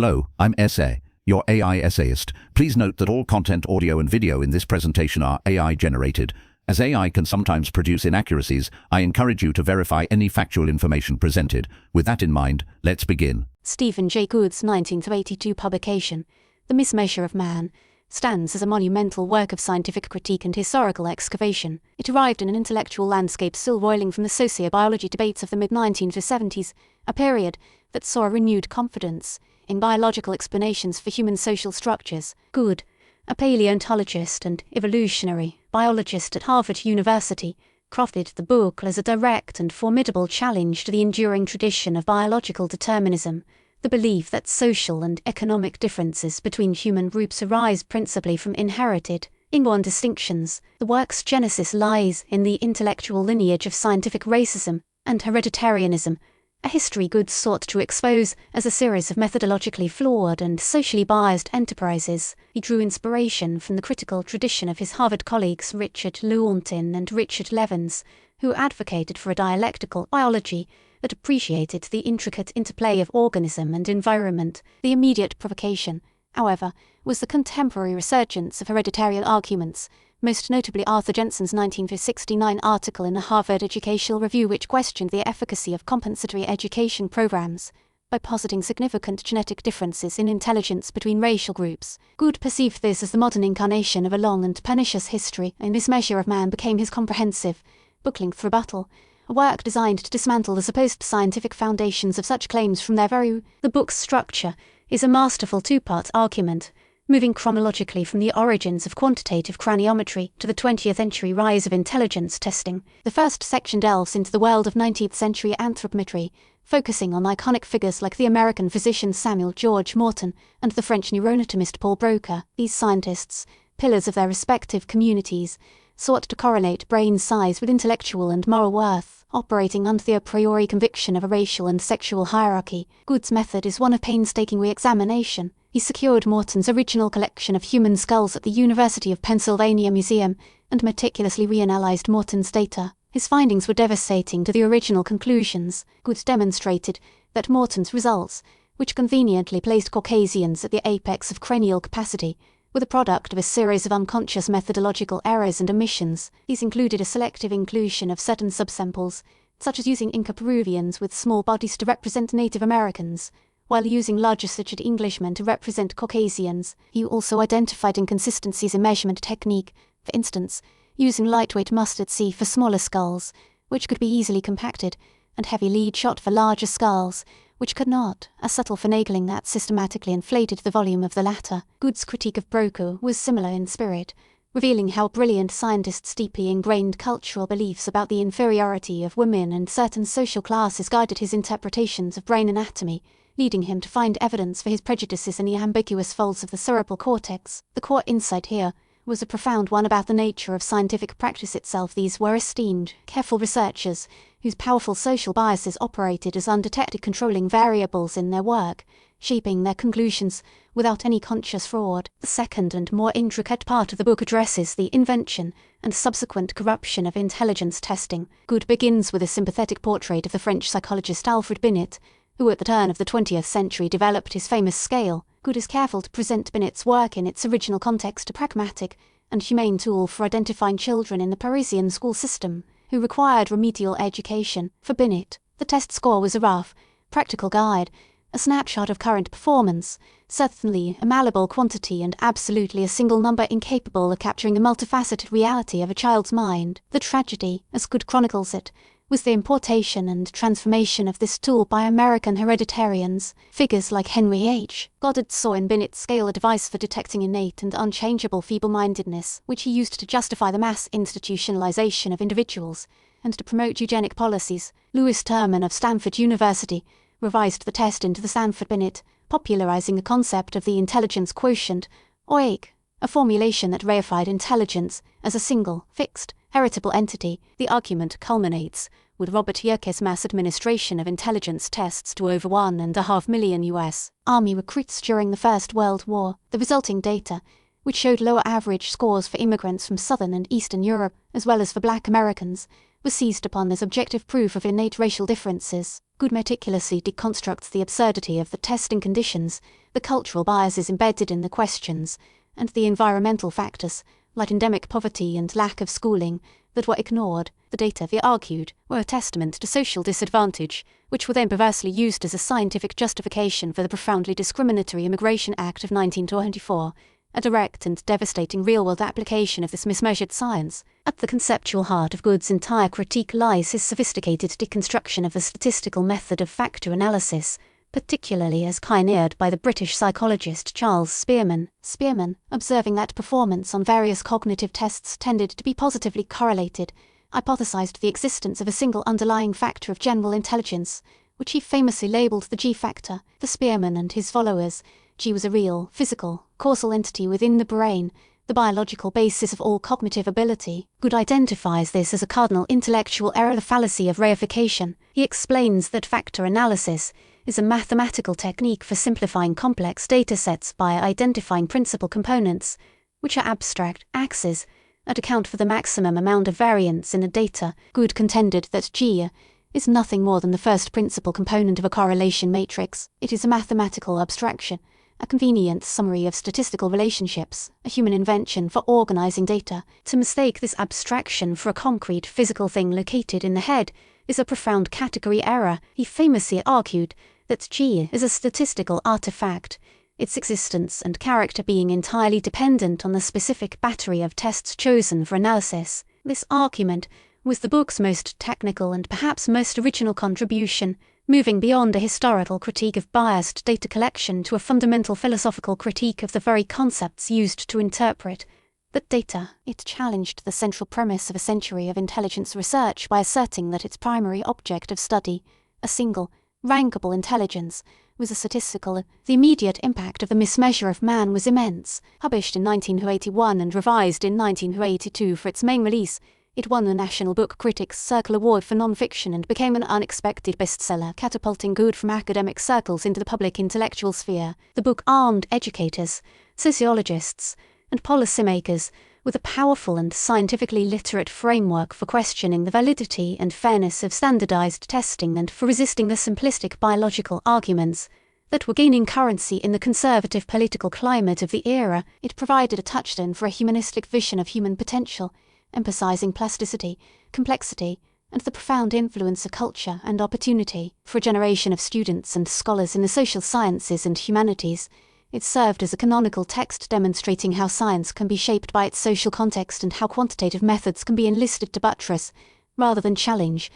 Hello, I'm Essay, your AI essayist. Please note that all content, audio and video in this presentation are AI generated. As AI can sometimes produce inaccuracies, I encourage you to verify any factual information presented. With that in mind, let's begin. Stephen Jay Gould's 1982 publication, The Mismeasure of Man, stands as a monumental work of scientific critique and historical excavation. It arrived in an intellectual landscape still roiling from the sociobiology debates of the mid-1970s, a period that saw a renewed confidence in biological explanations for human social structures. Gould, a paleontologist and evolutionary biologist at Harvard University, crafted the book as a direct and formidable challenge to the enduring tradition of biological determinism, the belief that social and economic differences between human groups arise principally from inherited, inborn distinctions. The work's genesis lies in the intellectual lineage of scientific racism and hereditarianism, a history Gould sought to expose as a series of methodologically flawed and socially biased enterprises. He drew inspiration from the critical tradition of his Harvard colleagues Richard Lewontin and Richard Levins, who advocated for a dialectical biology that appreciated the intricate interplay of organism and environment. The immediate provocation, however, was the contemporary resurgence of hereditarian arguments, most notably Arthur Jensen's 1969 article in the Harvard Educational Review, which questioned the efficacy of compensatory education programs by positing significant genetic differences in intelligence between racial groups. Gould perceived this as the modern incarnation of a long and pernicious history, and Mismeasure of Man became his comprehensive, book-length rebuttal, a work designed to dismantle the supposed scientific foundations of such claims from their very. The book's structure is a masterful two-part argument, moving chronologically from the origins of quantitative craniometry to the 20th century rise of intelligence testing. The first section delves into the world of 19th century anthropometry, focusing on iconic figures like the American physician Samuel George Morton and the French neuroanatomist Paul Broca. These scientists, pillars of their respective communities, sought to correlate brain size with intellectual and moral worth, operating under the a priori conviction of a racial and sexual hierarchy. Gould's method is one of painstaking re-examination. He secured Morton's original collection of human skulls at the University of Pennsylvania Museum and meticulously reanalyzed Morton's data. His findings were devastating to the original conclusions. Gould demonstrated that Morton's results, which conveniently placed Caucasians at the apex of cranial capacity, were the product of a series of unconscious methodological errors and omissions. These included a selective inclusion of certain subsamples, such as using Inca Peruvians with small bodies to represent Native Americans, while using larger-sutured Englishmen to represent Caucasians. He also identified inconsistencies in measurement technique, for instance, using lightweight mustard seed for smaller skulls, which could be easily compacted, and heavy lead shot for larger skulls, which could not, a subtle finagling that systematically inflated the volume of the latter. Gould's critique of Broca was similar in spirit, revealing how brilliant scientists' deeply ingrained cultural beliefs about the inferiority of women and certain social classes guided his interpretations of brain anatomy, leading him to find evidence for his prejudices in the ambiguous folds of the cerebral cortex. The core insight here was a profound one about the nature of scientific practice itself. These were esteemed, careful researchers whose powerful social biases operated as undetected controlling variables in their work, shaping their conclusions without any conscious fraud. The second and more intricate part of the book addresses the invention and subsequent corruption of intelligence testing. Gould begins with a sympathetic portrait of the French psychologist Alfred Binet, who at the turn of the 20th century developed his famous scale. Gould is careful to present Binet's work in its original context, a pragmatic and humane tool for identifying children in the Parisian school system who required remedial education. For Binet, the test score was a rough, practical guide, a snapshot of current performance, certainly a malleable quantity and absolutely a single number incapable of capturing the multifaceted reality of a child's mind. The tragedy, as Gould chronicles it, was the importation and transformation of this tool by American hereditarians. Figures like Henry H. Goddard saw in Binet's scale a device for detecting innate and unchangeable feeble-mindedness, which he used to justify the mass institutionalization of individuals and to promote eugenic policies. Lewis Terman of Stanford University revised the test into the Stanford-Binet, popularizing the concept of the intelligence quotient, OIQ, a formulation that reified intelligence as a single, fixed, heritable entity. The argument culminates with Robert Yerkes' mass administration of intelligence tests to over 1.5 million U.S. Army recruits during the First World War. The resulting data, which showed lower average scores for immigrants from Southern and Eastern Europe, as well as for Black Americans, was seized upon as objective proof of innate racial differences. Gould meticulously deconstructs the absurdity of the testing conditions, the cultural biases embedded in the questions, and the environmental factors, like endemic poverty and lack of schooling, that were ignored. The data, they argued, were a testament to social disadvantage, which were then perversely used as a scientific justification for the profoundly discriminatory Immigration Act of 1924, a direct and devastating real-world application of this mismeasured science. At the conceptual heart of Gould's entire critique lies his sophisticated deconstruction of the statistical method of factor analysis, particularly as pioneered by the British psychologist Charles Spearman. Spearman, observing that performance on various cognitive tests tended to be positively correlated, hypothesized the existence of a single underlying factor of general intelligence, which he famously labeled the G factor. For Spearman and his followers, G was a real, physical, causal entity within the brain, the biological basis of all cognitive ability. Gould identifies this as a cardinal intellectual error, the fallacy of reification. He explains that factor analysis is a mathematical technique for simplifying complex datasets by identifying principal components, which are abstract axes, and account for the maximum amount of variance in the data. Gould contended that G is nothing more than the first principal component of a correlation matrix. It is a mathematical abstraction, a convenient summary of statistical relationships, a human invention for organizing data. To mistake this abstraction for a concrete physical thing located in the head is a profound category error. He famously argued that G is a statistical artifact, its existence and character being entirely dependent on the specific battery of tests chosen for analysis. This argument was the book's most technical and perhaps most original contribution, moving beyond a historical critique of biased data collection to a fundamental philosophical critique of the very concepts used to interpret that data. It challenged the central premise of a century of intelligence research by asserting that its primary object of study, a single, rankable intelligence, was a statistical. The immediate impact of the Mismeasure of Man was immense. Published in 1981 and revised in 1982 for its main release, it won the National Book Critics Circle Award for non-fiction and became an unexpected bestseller, catapulting Gould from academic circles into the public intellectual sphere. The book armed educators, sociologists, and policymakers with a powerful and scientifically literate framework for questioning the validity and fairness of standardized testing and for resisting the simplistic biological arguments that were gaining currency in the conservative political climate of the era. It provided a touchstone for a humanistic vision of human potential, emphasizing plasticity, complexity, and the profound influence of culture and opportunity. For a generation of students and scholars in the social sciences and humanities, it served as a canonical text demonstrating how science can be shaped by its social context and how quantitative methods can be enlisted to buttress, rather than challenge,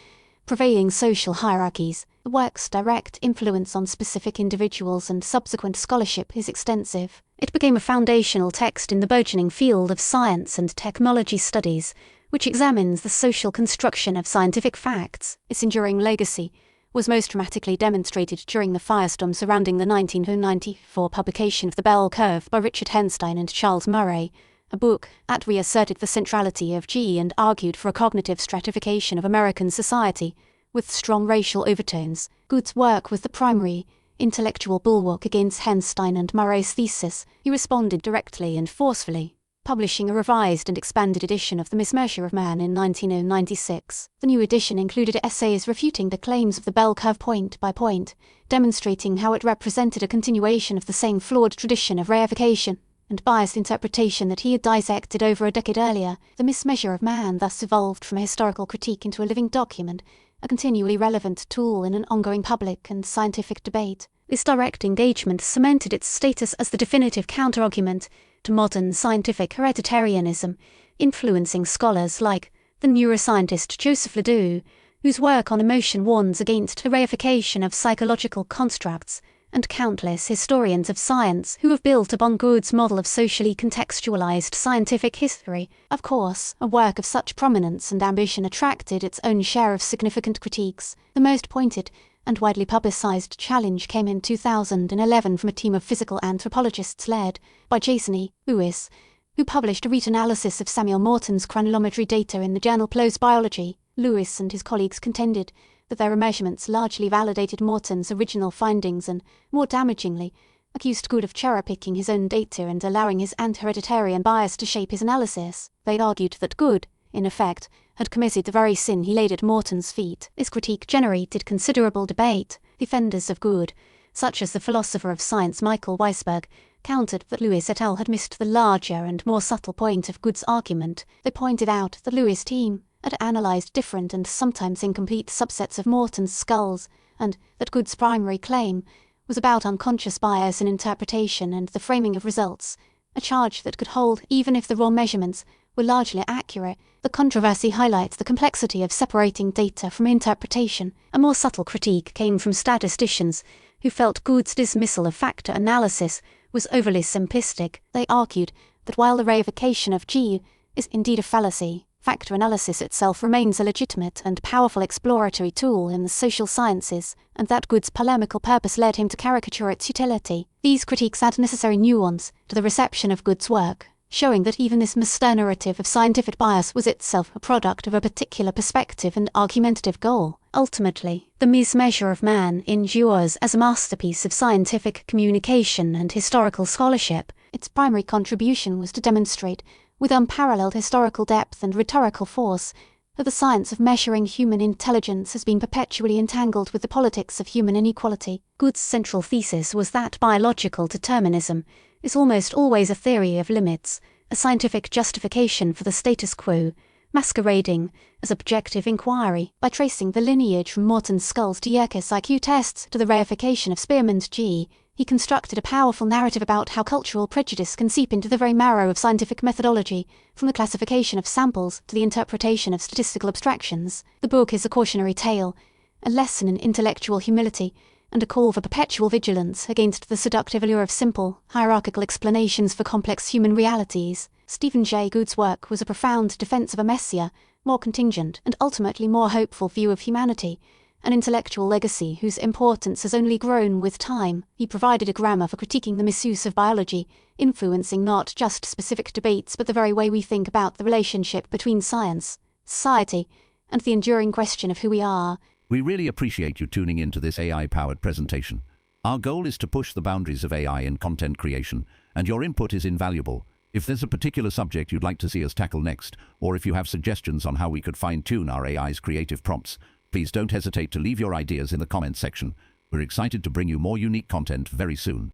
prevailing social hierarchies. The work's direct influence on specific individuals and subsequent scholarship is extensive. It became a foundational text in the burgeoning field of science and technology studies, which examines the social construction of scientific facts. Its enduring legacy was most dramatically demonstrated during the firestorm surrounding the 1994 publication of The Bell Curve by Richard Henstein and Charles Murray, a book that reasserted the centrality of G and argued for a cognitive stratification of American society, with strong racial overtones. Gould's work was the primary intellectual bulwark against Henstein and Murray's thesis. He responded directly and forcefully, publishing a revised and expanded edition of The Mismeasure of Man in 1996. The new edition included essays refuting the claims of the bell curve point by point, demonstrating how it represented a continuation of the same flawed tradition of reification and biased interpretation that he had dissected over a decade earlier. The Mismeasure of Man thus evolved from a historical critique into a living document, a continually relevant tool in an ongoing public and scientific debate. This direct engagement cemented its status as the definitive counterargument to modern scientific hereditarianism, influencing scholars like the neuroscientist Joseph Ledoux, whose work on emotion warns against the reification of psychological constructs, and countless historians of science who have built upon Gould's model of socially contextualized scientific history. Of course, a work of such prominence and ambition attracted its own share of significant critiques. The most pointed and widely publicized challenge came in 2011 from a team of physical anthropologists led by Jason E. Lewis, who published a reanalysis of Samuel Morton's chronometry data in the journal PLOS Biology. Lewis and his colleagues contended that their measurements largely validated Morton's original findings and, more damagingly, accused Gould of cherry-picking his own data and allowing his anti-hereditarian bias to shape his analysis. They argued that Gould, in effect, had committed the very sin he laid at Morton's feet. This critique generated considerable debate. Defenders of Gould, such as the philosopher of science Michael Weisberg, countered that Lewis et al. Had missed the larger and more subtle point of Gould's argument. They pointed out that Lewis' team had analysed different and sometimes incomplete subsets of Morton's skulls, and that Gould's primary claim was about unconscious bias in interpretation and the framing of results, a charge that could hold even if the raw measurements were largely accurate. The controversy highlights the complexity of separating data from interpretation. A more subtle critique came from statisticians who felt Gould's dismissal of factor analysis was overly simplistic. They argued that while the reification of G is indeed a fallacy, factor analysis itself remains a legitimate and powerful exploratory tool in the social sciences, and that Gould's polemical purpose led him to caricature its utility. These critiques add necessary nuance to the reception of Gould's work, showing that even this master narrative of scientific bias was itself a product of a particular perspective and argumentative goal. Ultimately, the Mismeasure of Man endures as a masterpiece of scientific communication and historical scholarship. Its primary contribution was to demonstrate, with unparalleled historical depth and rhetorical force, that the science of measuring human intelligence has been perpetually entangled with the politics of human inequality. Gould's central thesis was that biological determinism is almost always a theory of limits, a scientific justification for the status quo, masquerading as objective inquiry. By tracing the lineage from Morton's skulls to Yerkes IQ tests to the reification of Spearman's G, he constructed a powerful narrative about how cultural prejudice can seep into the very marrow of scientific methodology, from the classification of samples to the interpretation of statistical abstractions. The book is a cautionary tale, a lesson in intellectual humility, and a call for perpetual vigilance against the seductive allure of simple, hierarchical explanations for complex human realities. Stephen Jay Gould's work was a profound defense of a messier, more contingent, and ultimately more hopeful view of humanity, an intellectual legacy whose importance has only grown with time. He provided a grammar for critiquing the misuse of biology, influencing not just specific debates but the very way we think about the relationship between science, society, and the enduring question of who we are. We really appreciate you tuning in to this AI-powered presentation. Our goal is to push the boundaries of AI in content creation, and your input is invaluable. If there's a particular subject you'd like to see us tackle next, or if you have suggestions on how we could fine-tune our AI's creative prompts, please don't hesitate to leave your ideas in the comments section. We're excited to bring you more unique content very soon.